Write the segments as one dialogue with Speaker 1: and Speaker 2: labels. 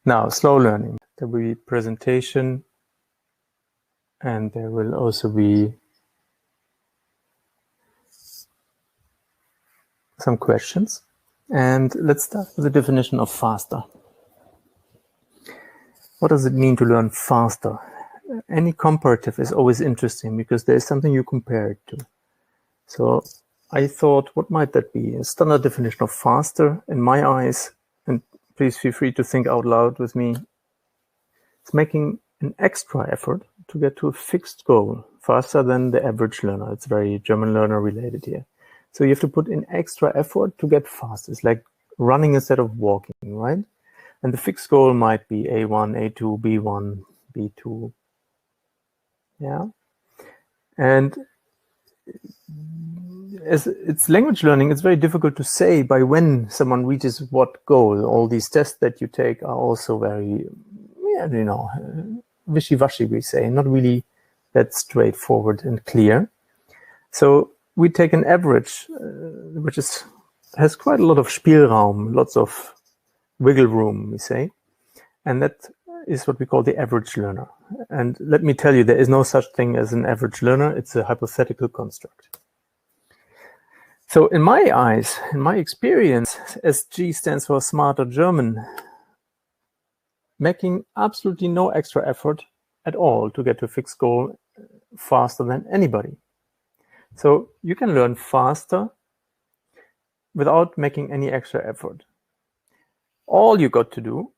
Speaker 1: Now, slow learning. There will be presentation, and there will also be some questions. And let's start with the definition of faster. What does it mean to learn faster? Any comparative is always interesting because there is something you compare it to. So I thought, what might that be? A standard definition of faster, in my eyes, and please feel free to think out loud with me, it's making an extra effort to get to a fixed goal faster than the average learner. It's very German learner related here. So you have to put in extra effort to get fast. It's like running instead of walking, right? And the fixed goal might be A1, A2, B1, B2. Yeah. And as it's language learning, it's very difficult to say by when someone reaches what goal. All these tests that you take are also very, wishy-washy, we say, not really that straightforward and clear. So we take an average, which has quite a lot of Spielraum, lots of wiggle room, we say. And that is what we call the average learner. And let me tell you, there is no such thing as an average learner. It's a hypothetical construct. So in my eyes, in my experience, SG stands for Smarter German, making absolutely no extra effort at all to get to a fixed goal faster than anybody. So you can learn faster without making any extra effort. All you got to do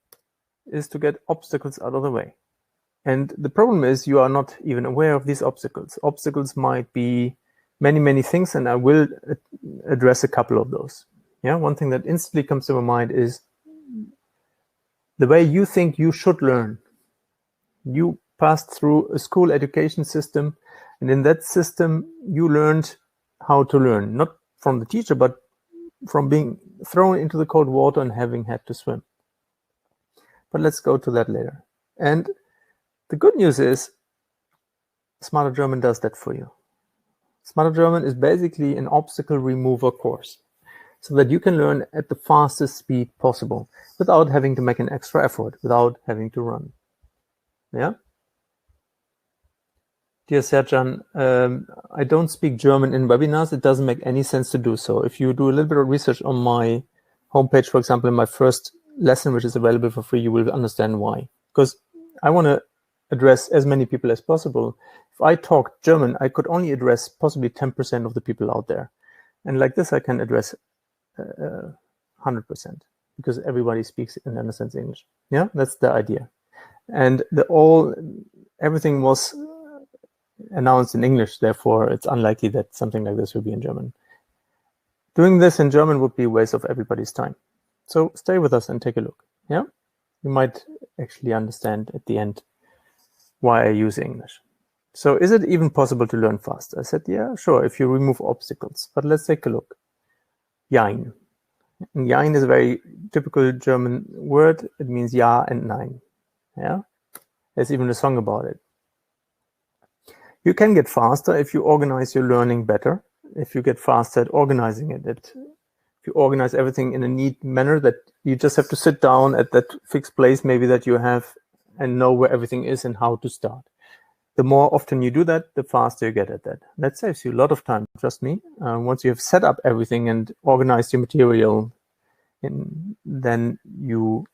Speaker 1: is to get obstacles out of the way. And the problem is you are not even aware of these obstacles. Obstacles might be many, many things, and I will address a couple of those. Yeah, one thing that instantly comes to my mind is the way you think you should learn. You passed through a school education system, and in that system, you learned how to learn, not from the teacher, but from being thrown into the cold water and having had to swim. But let's go to that later. And the good news is Smarter German does that for you. Smarter German is basically an obstacle remover course so that you can learn at the fastest speed possible without having to make an extra effort, without having to run. Yeah? Dear Serjan, I don't speak German in webinars. It doesn't make any sense to do so. If you do a little bit of research on my homepage, for example, in my first lesson, which is available for free, you will understand why. Because I want to address as many people as possible. If I talked German, I could only address possibly 10% of the people out there. And like this, I can address 100% because everybody speaks and understands English. Yeah, that's the idea. And everything was announced in English, therefore it's unlikely that something like this will be in German. Doing this in German would be a waste of everybody's time. So stay with us and take a look. Yeah, you might actually understand at the end why I use English. So is it even possible to learn fast? I said, yeah, sure, if you remove obstacles. But let's take a look. Jein. And Jein is a very typical German word. It means ja and nein. Yeah, there's even a song about it. You can get faster if you organize your learning better, if you get faster at organizing it, if you organize everything in a neat manner that you just have to sit down at that fixed place maybe that you have and know where everything is and how to start. The more often you do that, the faster you get at that. That saves you a lot of time, trust me. Once you have set up everything and organized your material, then you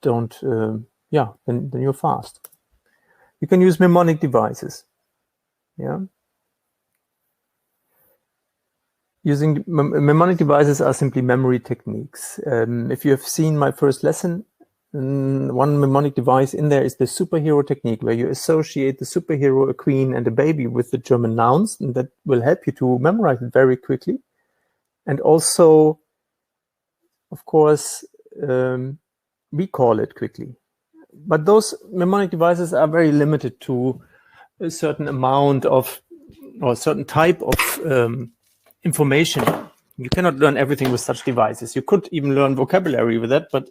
Speaker 1: don't, then you're fast. You can use mnemonic devices. Yeah. Using mnemonic devices are simply memory techniques. If you have seen my first lesson, one mnemonic device in there is the superhero technique, where you associate the superhero, a queen, and a baby with the German nouns, and that will help you to memorize it very quickly. And also, of course, recall it quickly. But those mnemonic devices are very limited to a certain amount of, or a certain type of information. You cannot learn everything with such devices. You could even learn vocabulary with that, but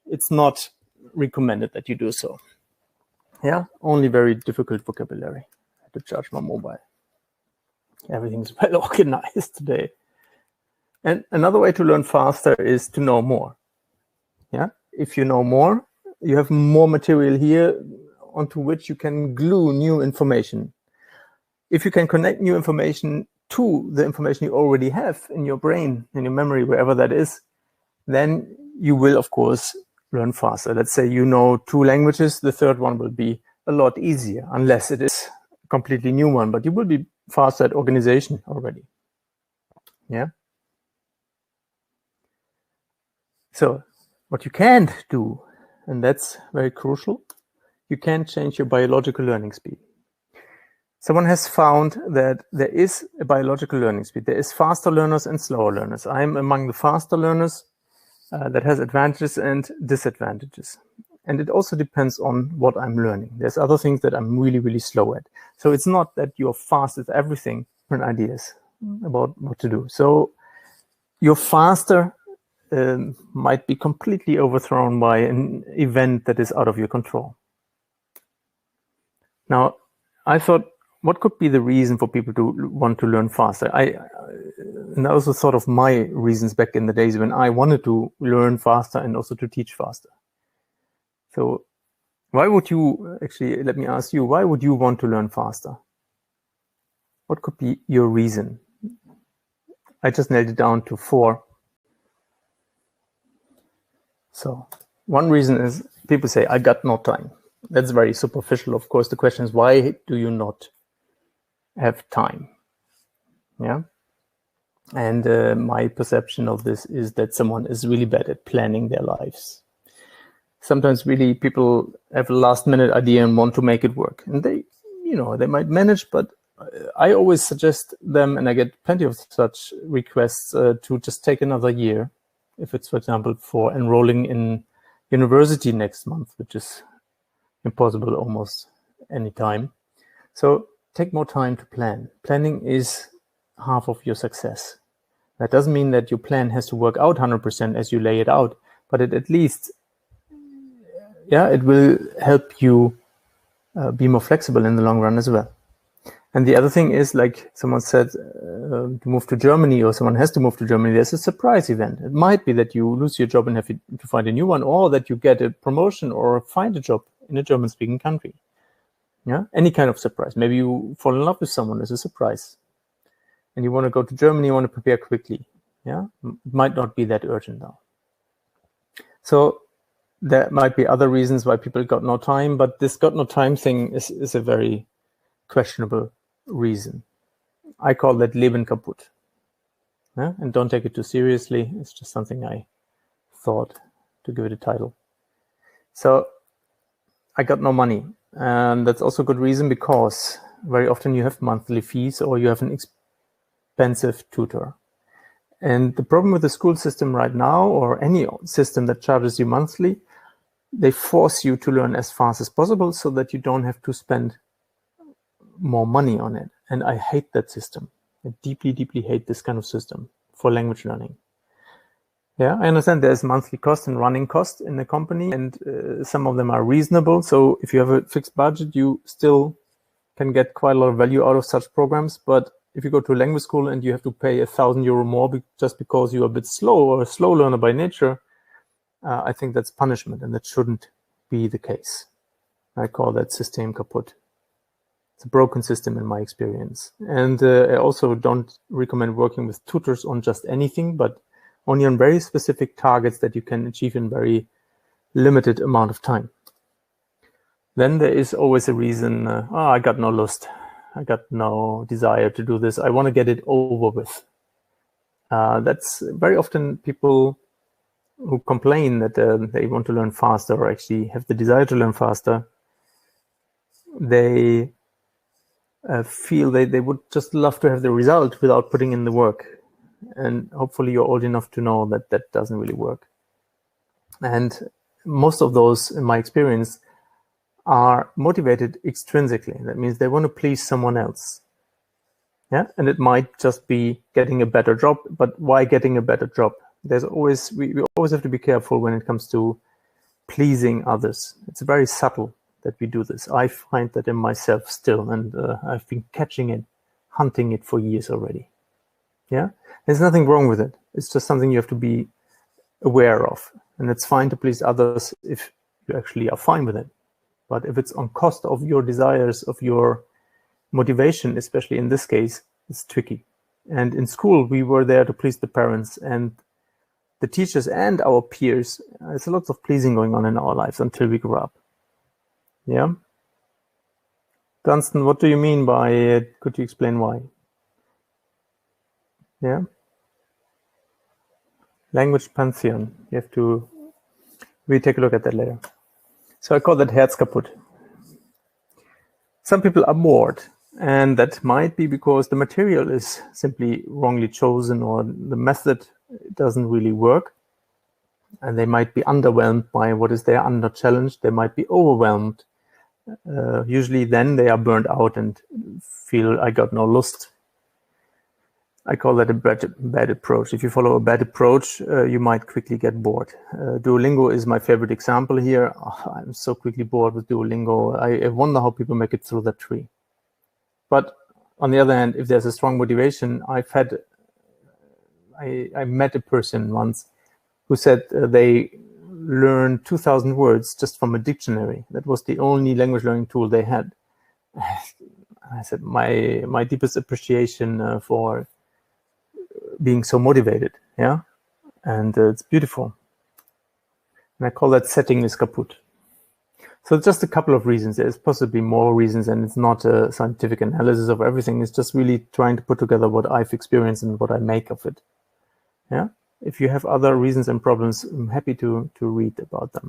Speaker 1: it's not recommended that you do so. Yeah, only very difficult vocabulary. I have to charge my mobile. Everything's well organized today. And another way to learn faster is to know more. Yeah, if you know more, you have more material here onto which you can glue new information. If you can connect new information to the information you already have in your brain, in your memory, wherever that is, then you will, of course, learn faster. Let's say you know 2 languages, the third one will be a lot easier, unless it is a completely new one, but you will be faster at organization already. Yeah. So what you can't do, and that's very crucial, you can't change your biological learning speed. Someone has found that there is a biological learning speed. There is faster learners and slower learners. I'm among the faster learners. That has advantages and disadvantages. And it also depends on what I'm learning. There's other things that I'm really, really slow at. So it's not that you're fast at everything, different ideas about what to do. So you're faster might be completely overthrown by an event that is out of your control. Now, I thought, what could be the reason for people to want to learn faster? And I also thought of my reasons back in the days when I wanted to learn faster and also to teach faster. So why would you, actually, let me ask you, why would you want to learn faster? What could be your reason? I just nailed it down to 4. So one reason is people say, I got no time. That's very superficial. Of course, the question is, why do you not have time? Yeah. And my perception of this is that someone is really bad at planning their lives. Sometimes really people have a last minute idea and want to make it work. And they might manage, but I always suggest them, and I get plenty of such requests, to just take another year. If it's, for example, for enrolling in university next month, which is impossible almost any time. So take more time to plan. Planning is half of your success. That doesn't mean that your plan has to work out 100% as you lay it out, but it at least, it will help you be more flexible in the long run as well. And the other thing is, like someone said, to move to Germany, or someone has to move to Germany, there's a surprise event. It might be that you lose your job and have to find a new one, or that you get a promotion or find a job in a German-speaking country. Yeah, any kind of surprise. Maybe you fall in love with someone as a surprise, and you want to go to Germany, you want to prepare quickly. Yeah, it might not be that urgent now. So there might be other reasons why people got no time, but this got no time thing is a very questionable reason. I call that Leben kaputt. Yeah? And don't take it too seriously. It's just something I thought to give it a title. So I got no money. And that's also a good reason, because very often you have monthly fees or you have an expensive tutor. And the problem with the school system right now, or any system that charges you monthly, they force you to learn as fast as possible so that you don't have to spend more money on it. And I hate that system. I deeply, deeply hate this kind of system for language learning. Yeah, I understand there's monthly cost and running cost in the company, and some of them are reasonable. So if you have a fixed budget, you still can get quite a lot of value out of such programs. But if you go to a language school and you have to pay €1,000 more just because you're a bit slow or a slow learner by nature, I think that's punishment, and that shouldn't be the case. I call that System kaputt. It's a broken system in my experience. And I also don't recommend working with tutors on just anything, but only on very specific targets that you can achieve in very limited amount of time. Then there is always a reason, I got no lust. I got no desire to do this. I want to get it over with. That's very often people who complain that they want to learn faster, or actually have the desire to learn faster. They feel they would just love to have the result without putting in the work. And hopefully you're old enough to know that that doesn't really work. And most of those, in my experience, are motivated extrinsically. That means they want to please someone else. Yeah, and it might just be getting a better job, but why getting a better job? There's always, we always have to be careful when it comes to pleasing others. It's very subtle that we do this. I find that in myself still, and I've been catching it, hunting it for years already. Yeah, there's nothing wrong with it. It's just something you have to be aware of. And it's fine to please others if you actually are fine with it. But if it's on cost of your desires, of your motivation, especially in this case, it's tricky. And in school, we were there to please the parents and the teachers and our peers. There's a lot of pleasing going on in our lives until we grow up. Yeah? Dunstan, what do you mean by, could you explain why? Yeah? Language pantheon. You have to really take a look at that later. So I call that Herz kaputt. Some people are bored, and that might be because the material is simply wrongly chosen or the method doesn't really work. And they might be underwhelmed by what is there, under challenged. They might be overwhelmed. Usually then they are burned out and feel I got no lust. I call that a bad approach. If you follow a bad approach, you might quickly get bored. Duolingo is my favorite example here. Oh, I'm so quickly bored with Duolingo. I wonder how people make it through that tree. But on the other hand, if there's a strong motivation, I met a person once who said they learned 2,000 words just from a dictionary. That was the only language learning tool they had. I said, my deepest appreciation for being so motivated, yeah? And it's beautiful. And I call that setting is kaput. So just a couple of reasons. There's possibly more reasons, and it's not a scientific analysis of everything. It's just really trying to put together what I've experienced and what I make of it. Yeah. If you have other reasons and problems, I'm happy to read about them.